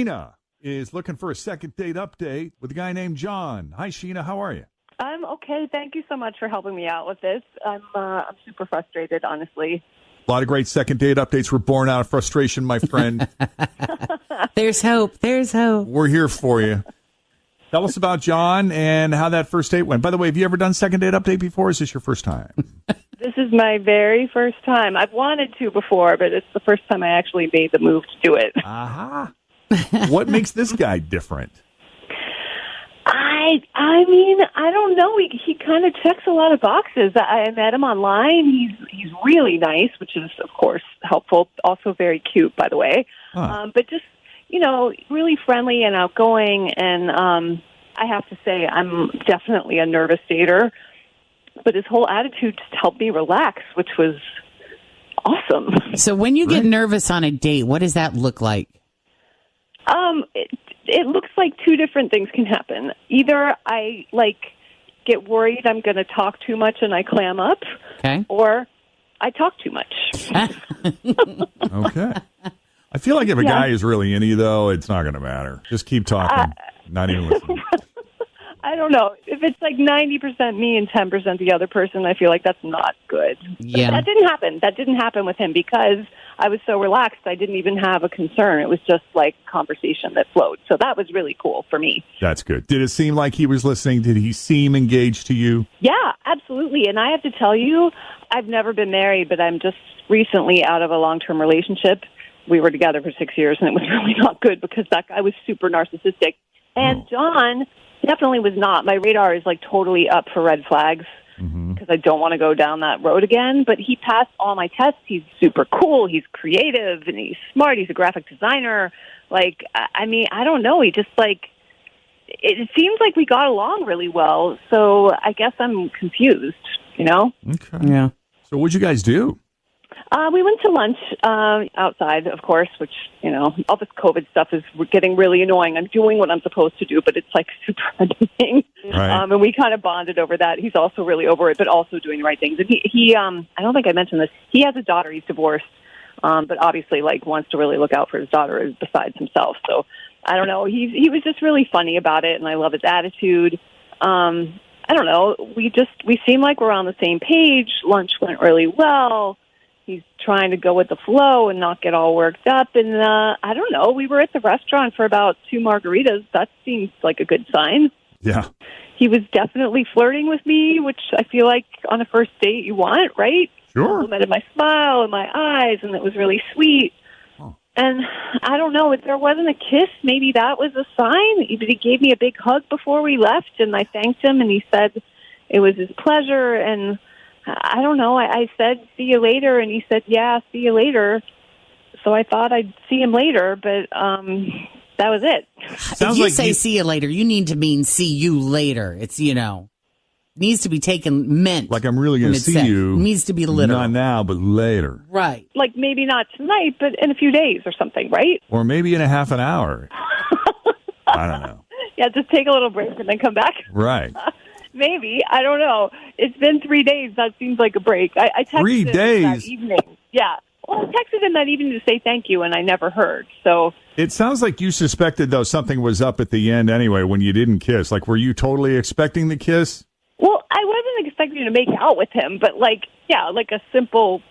Sheena is looking for a second date update with a guy named John. Hi, Sheena. How are you? I'm okay. Thank you so much for helping me out with this. I'm super frustrated, honestly. A lot of great second date updates were born out of frustration, my friend. There's hope. There's hope. We're here for you. Tell us about John and how that first date went. By the way, have you ever done second date update before? Or is this your first time? This is my very first time. I've wanted to before, but it's the first time I actually made the move to do it. Aha. What makes this guy different? I mean, I don't know. He kind of checks a lot of boxes. I met him online. He's really nice, which is, of course, helpful. Also very cute, by the way. But just, really friendly and outgoing. And I have to say, I'm definitely a nervous dater. But his whole attitude just helped me relax, which was awesome. So when you get nervous on a date, what does that look like? It looks like two different things can happen. Either I get worried I'm going to talk too much and I clam up, okay, or I talk too much. Okay. I feel like if a guy is really into you, though, it's not going to matter. Just keep talking, not even listen. I don't know. If it's like 90% me and 10% the other person, I feel like that's not good. Yeah. But that didn't happen. That didn't happen with him because I was so relaxed. I didn't even have a concern. It was just like conversation that flowed. So that was really cool for me. That's good. Did it seem like he was listening? Did he seem engaged to you? Yeah, absolutely. And I have to tell you, I've never been married, but I'm just recently out of a long-term relationship. We were together for 6 years, and it was really not good because that guy was super narcissistic. And John definitely was not. My radar is like totally up for red flags because I don't want to go down that road again. But he passed all my tests. He's super cool. He's creative and he's smart. He's a graphic designer. I mean, I don't know. He just it seems like we got along really well. So I guess I'm confused, Okay. Yeah. So what'd you guys do? We went to lunch outside, of course, which, all this COVID stuff is getting really annoying. I'm doing what I'm supposed to do, but it's super annoying. Right. And we kind of bonded over that. He's also really over it, but also doing the right things. And he I don't think I mentioned this. He has a daughter. He's divorced, but obviously, wants to really look out for his daughter besides himself. So I don't know. He was just really funny about it, and I love his attitude. I don't know. We seem like we're on the same page. Lunch went really well. He's trying to go with the flow and not get all worked up. And I don't know. We were at the restaurant for about 2 margaritas. That seems like a good sign. Yeah. He was definitely flirting with me, which I feel like on a first date you want, right? Sure. Complimented my smile and my eyes, and it was really sweet. Oh. And I don't know, if there wasn't a kiss, maybe that was a sign. He gave me a big hug before we left, and I thanked him, and he said it was his pleasure, and I don't know. I said, see you later, and he said, yeah, see you later. So I thought I'd see him later, but that was it. If you say see you later, you need to mean see you later. It's, needs to be meant. Like I'm really going to see you. It needs to be literal. Not now, but later. Right. Like maybe not tonight, but in a few days or something, right? Or maybe in a half an hour. I don't know. Yeah, just take a little break and then come back. Right. Maybe. I don't know. It's been 3 days. That seems like a break. I texted 3 days? him that evening. Yeah. Well, I texted him that evening to say thank you, and I never heard. So it sounds like you suspected, though, something was up at the end anyway when you didn't kiss. Were you totally expecting the kiss? Well, I wasn't expecting to make out with him, but a simple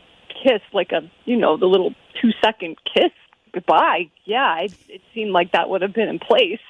kiss, the little 2-second kiss goodbye. Yeah, it seemed like that would have been in place.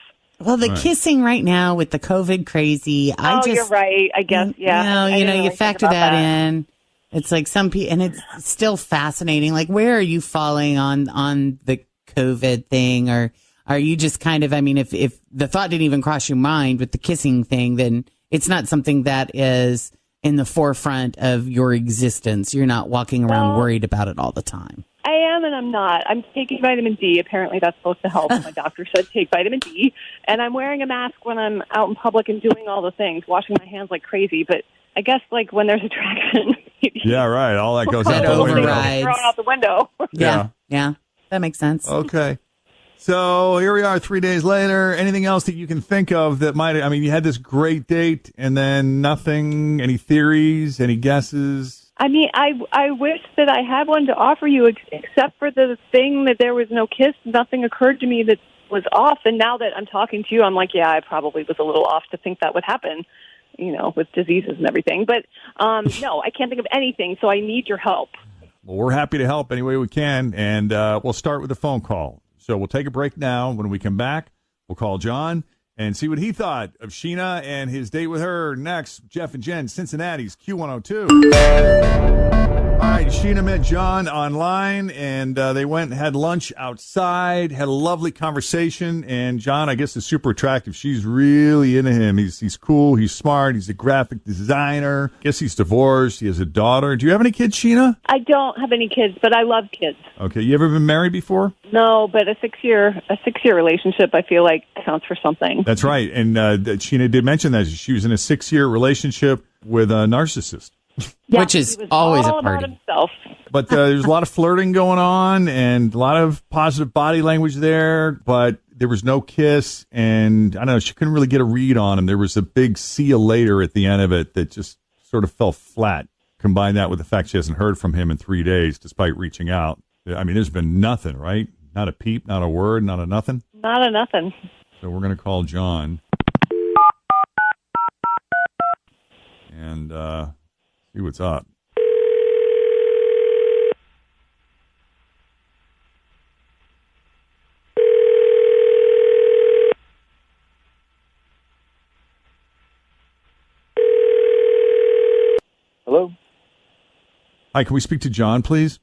Well, the kissing right now with the COVID crazy, you're right. I guess, yeah. You factor that in. It's like some people, and it's still fascinating. Where are you falling on the COVID thing? Or are you just kind of, if the thought didn't even cross your mind with the kissing thing, then it's not something that is in the forefront of your existence. You're not walking around worried about it all the time. I am and I'm not. I'm taking vitamin D. Apparently that's supposed to help. My doctor said take vitamin D. And I'm wearing a mask when I'm out in public and doing all the things, washing my hands like crazy. But I guess when there's attraction. Yeah, right. All that goes out the window. Thrown out the window. Yeah. That makes sense. Okay. So here we are 3 days later. Anything else that you can think of that might, you had this great date and then nothing, any theories, any guesses? I wish that I had one to offer you, except for the thing that there was no kiss. Nothing occurred to me that was off. And now that I'm talking to you, I'm like, yeah, I probably was a little off to think that would happen, with diseases and everything. But no, I can't think of anything, so I need your help. Well, we're happy to help any way we can, and we'll start with a phone call. So we'll take a break now. When we come back, we'll call John and see what he thought of Sheena and his date with her. Next, Jeff and Jen, Cincinnati's Q102. All right, Sheena met John online, and they went and had lunch outside, had a lovely conversation, and John, I guess, is super attractive. She's really into him. He's cool, he's smart, he's a graphic designer. I guess he's divorced, he has a daughter. Do you have any kids, Sheena? I don't have any kids, but I love kids. Okay, you ever been married before? No, but a 6-year relationship, I feel like counts for something. That's right, and Sheena did mention that she was in a 6-year relationship with a narcissist. Yeah, which is always a party. Himself. But there's a lot of flirting going on and a lot of positive body language there, but there was no kiss, and I don't know, she couldn't really get a read on him. There was a big see you later at the end of it that just sort of fell flat. Combine that with the fact she hasn't heard from him in 3 days despite reaching out. I mean, there's been nothing, right? Not a peep, not a word, not a nothing? Not a nothing. So we're going to call John and see what's up. Hello? Hi, can we speak to John, please?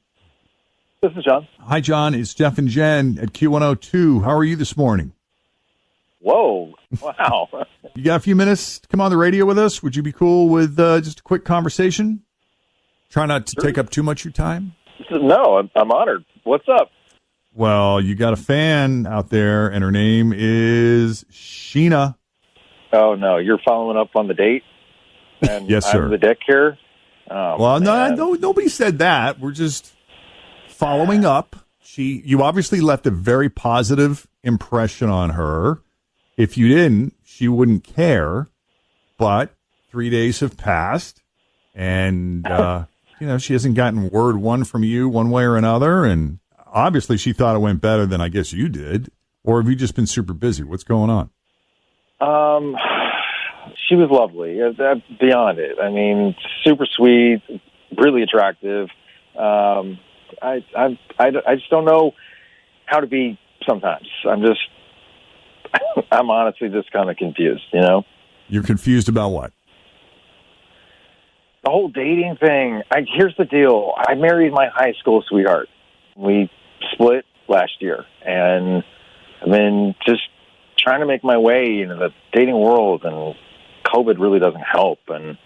This is John. Hi, John. It's Jeff and Jen at Q102. How are you this morning? Whoa. Wow. You got a few minutes to come on the radio with us? Would you be cool with just a quick conversation? Try not to take up too much of your time. No, I'm honored. What's up? Well, you got a fan out there, and her name is Sheena. Oh, no. You're following up on the date? And Yes, sir. I'm the dick here? Oh, Well, man. no, nobody said that. We're just following up. You obviously left a very positive impression on her. If you didn't, she wouldn't care. But 3 days have passed, and she hasn't gotten word one from you one way or another. And obviously, she thought it went better than I guess you did. Or have you just been super busy? What's going on? She was lovely. Beyond it. I mean, super sweet, really attractive. I just don't know how to be sometimes. I'm honestly just kind of confused, You're confused about what? The whole dating thing. Here's the deal. I married my high school sweetheart. We split last year, and I've been just trying to make my way into the dating world, and COVID really doesn't help. And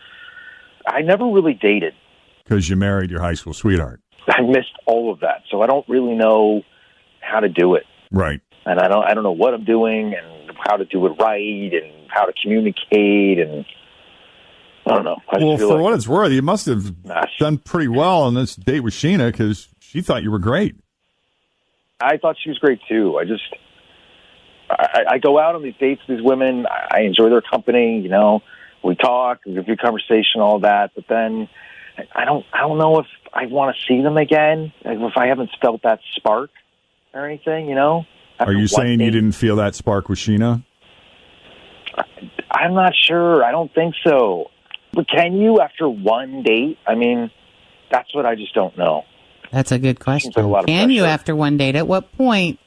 I never really dated. Because you married your high school sweetheart. I missed all of that, so I don't really know how to do it. Right. And I don't know what I'm doing and how to do it right and how to communicate, and I don't know. Well, for what it's worth, you must have done pretty well on this date with Sheena because she thought you were great. I thought she was great too. I go out on these dates with these women. I enjoy their company. We talk, we have a good conversation, all that. But then I don't know if I want to see them again. If I haven't felt that spark or anything, Are you saying you didn't feel that spark with Sheena? I'm not sure. I don't think so. But can you after one date? I mean, that's what I just don't know. That's a good question. Seems like a lot of Can you pressure. after one date? At what point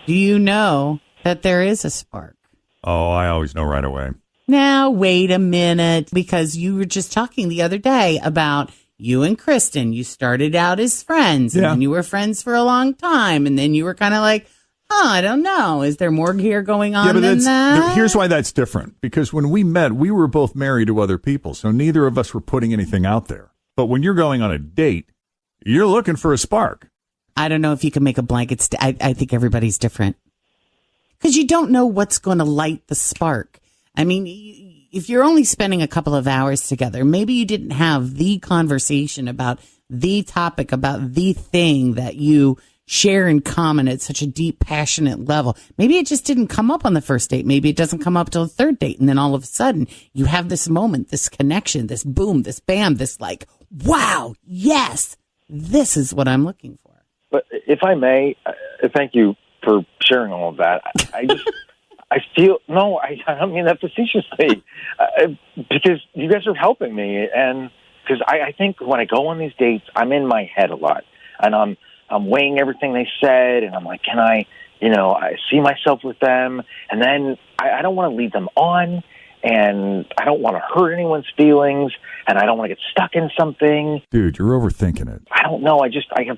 do you know that there is a spark? Oh, I always know right away. Now, wait a minute, because you were just talking the other day about you and Kristen. You started out as friends, and Yeah. then you were friends for a long time, and then you were kind of like, I don't know. Is there more here going on than that? Here's why that's different. Because when we met, we were both married to other people, so neither of us were putting anything out there. But when you're going on a date, you're looking for a spark. I don't know if you can make a blanket. I think everybody's different. Because you don't know what's going to light the spark. I mean, if you're only spending a couple of hours together, maybe you didn't have the conversation about the topic, about the thing that you share in common at such a deep, passionate level. Maybe it just didn't come up on the first date. Maybe it doesn't come up till the third date. And then all of a sudden you have this moment, this connection, this boom, this bam, this like, wow, yes, this is what I'm looking for. But if I may, thank you for sharing all of that. I just, I feel, no, I don't mean that facetiously, because you guys are helping me. And because I think when I go on these dates, I'm in my head a lot, and I'm weighing everything they said, and I'm like, can I, I see myself with them, and then I don't want to lead them on, and I don't want to hurt anyone's feelings, and I don't want to get stuck in something. Dude, you're overthinking it. I don't know. I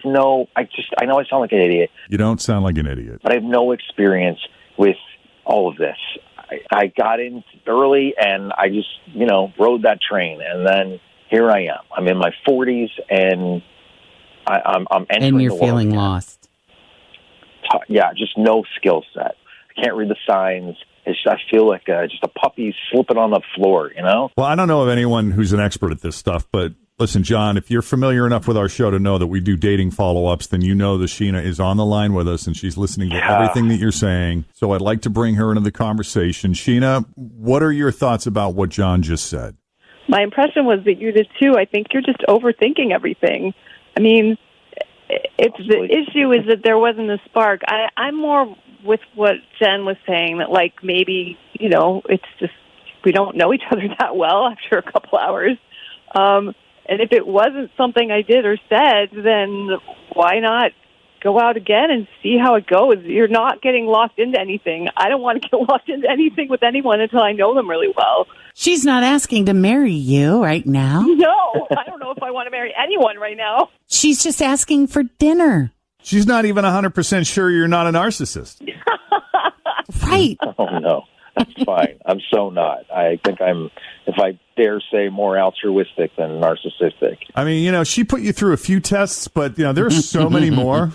know I sound like an idiot. You don't sound like an idiot. But I have no experience with all of this. I got in early, and I just, rode that train, and then here I am. I'm in my 40s, and I'm entering and you're the world feeling again. lost. Yeah, just no skill set. I can't read the signs. I feel like just a puppy slipping on the floor, Well, I don't know of anyone who's an expert at this stuff, but listen, John, if you're familiar enough with our show to know that we do dating follow-ups, then you know that Sheena is on the line with us, and she's listening to everything that you're saying. So I'd like to bring her into the conversation. Sheena, what are your thoughts about what John just said? My impression was that you did too. I think you're just overthinking everything. I mean, if the issue is that there wasn't a spark, I'm more with what Jen was saying, that like maybe, it's just we don't know each other that well after a couple hours. And if it wasn't something I did or said, then why not go out again and see how it goes? You're not getting locked into anything. I don't want to get locked into anything with anyone until I know them really well. She's not asking to marry you right now. No, I don't know if I want to marry anyone right now. She's just asking for dinner. She's not even 100% sure you're not a narcissist. Right. Oh, no. That's fine. I'm so not. I think I'm, if I dare say, more altruistic than narcissistic. I mean, she put you through a few tests, but, there's so many more.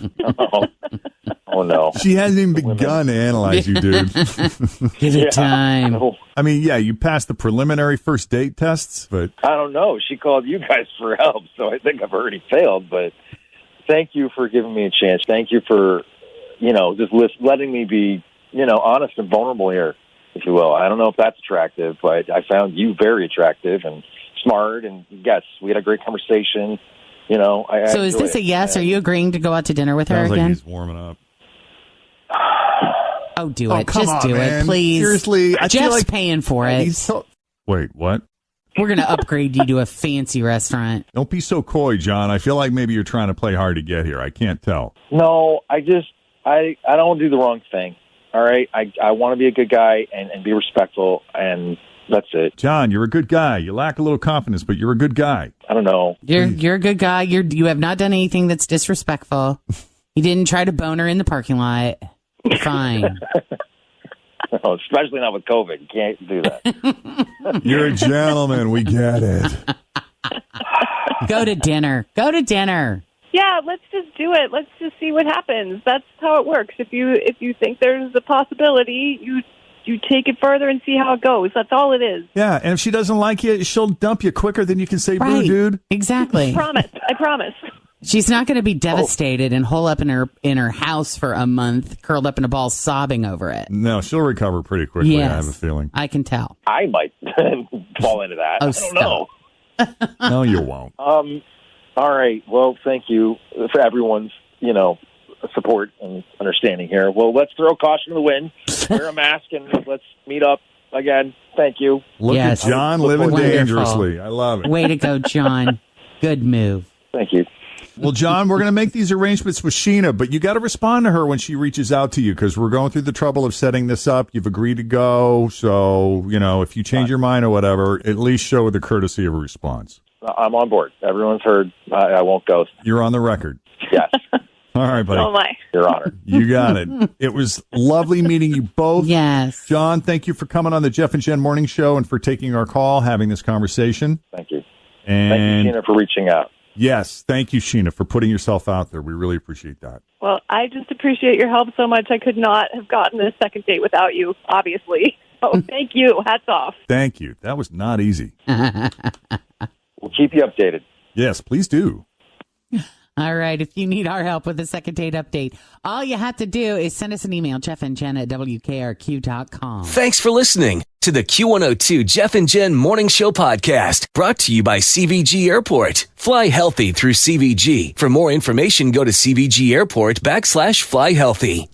Oh, no. She hasn't even begun to analyze you, dude. Give it time. No. I mean, yeah, you passed the preliminary first date tests, but... I don't know. She called you guys for help, so I think I've already failed. But thank you for giving me a chance. Thank you for, just letting me be, honest and vulnerable here, if you will. I don't know if that's attractive, but I found you very attractive and smart. And yes, we had a great conversation. So is this a yes? Are you agreeing to go out to dinner with her Sounds again? like he's warming up. Oh, do it. Come Just on, do man. it, please. Seriously, I feel Jeff's like paying for it. Wait, what? We're going to upgrade you to a fancy restaurant. Don't be so coy, John. I feel like maybe you're trying to play hard to get here. I can't tell. No, I don't want to do the wrong thing. All right? I want to be a good guy and be respectful, and that's it. John, you're a good guy. You lack a little confidence, but you're a good guy. I don't know. You're a good guy. You have not done anything that's disrespectful. You didn't try to bone her in the parking lot. You're fine. No, especially not with COVID. You can't do that. You're a gentleman. We get it. Go to dinner. Go to dinner. Yeah, let's just do it. Let's just see what happens. That's how it works. If you think there's a possibility, you take it further and see how it goes. That's all it is. Yeah, and if she doesn't like you, she'll dump you quicker than you can say boo, dude. Exactly. I promise. She's not going to be devastated and hole up in her house for a month, curled up in a ball, sobbing over it. No, she'll recover pretty quickly, Yes, I have a feeling. I can tell. I might fall into that. Oh, I don't know. No, you won't. All right. Well, thank you for everyone's, support and understanding here. Well, let's throw caution to the wind, wear a mask, and let's meet up again. Thank you. Look Yes. at John living Wonderful. dangerously. I love it. Way to go, John. Good move. Thank you. Well, John, we're going to make these arrangements with Sheena, but you got to respond to her when she reaches out to you because we're going through the trouble of setting this up. You've agreed to go. So, if you change your mind or whatever, at least show the courtesy of a response. I'm on board. Everyone's heard. I won't ghost. You're on the record. Yes. All right, buddy. Oh, my. Your Honor. You got it. It was lovely meeting you both. Yes. John, thank you for coming on the Jeff and Jen Morning Show and for taking our call, having this conversation. Thank you. And Thank you, Sheena, for reaching out. yes, thank you, Sheena, for putting yourself out there. We really appreciate that. Well, I just appreciate your help so much. I could not have gotten this second date without you, obviously. So thank you. Hats off. Thank you. That was not easy. We'll keep you updated. Yes, please do. All right. If you need our help with the second date update, all you have to do is send us an email, Jeff and Jen at WKRQ.com. Thanks for listening to the Q102 Jeff and Jen Morning Show podcast, brought to you by CVG Airport. Fly healthy through CVG. For more information, go to CVG Airport /fly healthy.